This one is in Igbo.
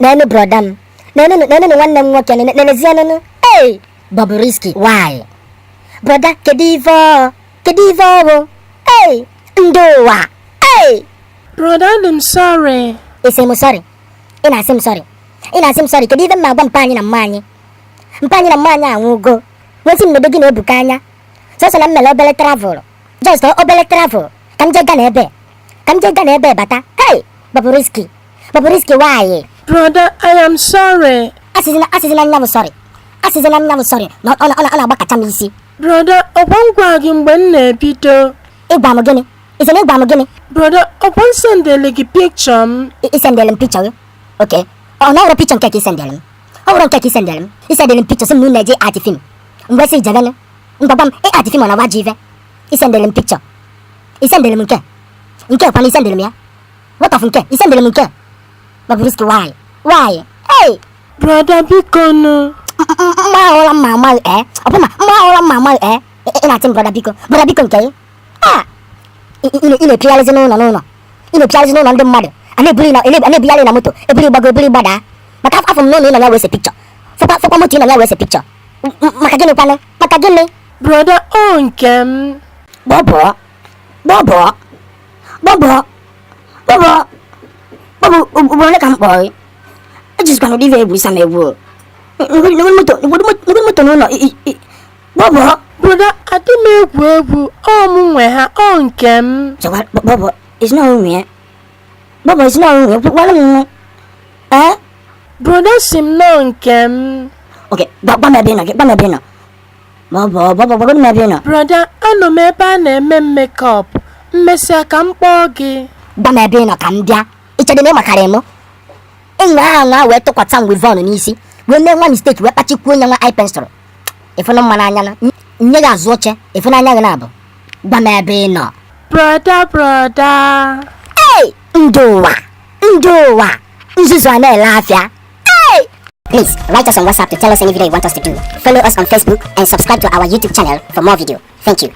Nene brodam. Nene one name work nene ziano. Hey, Bobrisky, why? Brother, kedivo. Hey, ndowa. Hey. Brother, I'm sorry. I'm sorry. I'm sorry. Kedivo magwa mpanyi na mmanyi. Mpanyi na mmanyi anwugo. Wesi mmedegi na ebukanya. So na mmele obele travel. Just obele travel. Kamjega na ebe bata. Hey, Bobrisky, why? Brother, I am sorry. Asizina nyamu sorry. No, ona bakacha m isi. Brother, obongwa gị mgbe m na-ebido. Ịgwa m gịnị? Isi na ịgwa m gịnị? Brother, obon sendele gị picture m. Isendele m picture. Okay. Ọ na ọrụ picture nke ka isendele m. Ọ wụrụ nke ka isendele m. Isendele m picture sị m na-eje art film. Mgbe si jagana. Mgbagba m art film na waji ife. Isendele m picture. Isendele m nke. Nke kwa isendele m ya. What of nke? Isendele m nke. Bobrisky, why? Hey! Brother, biko no. Mama Ina brother biko nke. Ah. Ile pialize no. Ile pialize no ndị mmadụ. Ana ebuli na moto. Ebuli gbada. Maka afọ m no ya wese picture. Fọkwa moto na ya wese picture. Maka gịnị kwanụ? Maka gịnị? Brother, o nke m. Bobo. Ubone ka mkpọ. Ejis kwanu dive ebu isa mewu. Moto no. Bobo. Brother, adị m egwu. Ọ mụ nwe ha, ọ nke m. So what? Bobo is not me. Wala mo. Eh? Brother, si m no nke m. Okay, ba me bi no. Bobo me bi no. Brother, anọ m ebe a na-eme makeup. Mmesịa ka m kpọọ gị. Ba me bi no ka m bịa. Ichede na makare mo. Nwa we tụkwata m wivon n'isi. We mee nwa mistake we kpachikwuo nya nwa eye pencil. Ifu no mma n'anya na. Nye ga azụ oche, ifu n'anya gị na-abụ. Gwa m ebe ị nọ. Brother. Hey! Ndowa. Nzuzu a na-ele afịa. Hey! Please, write us on WhatsApp to tell us any video you want us to do. Follow us on Facebook and subscribe to our YouTube channel for more video. Thank you.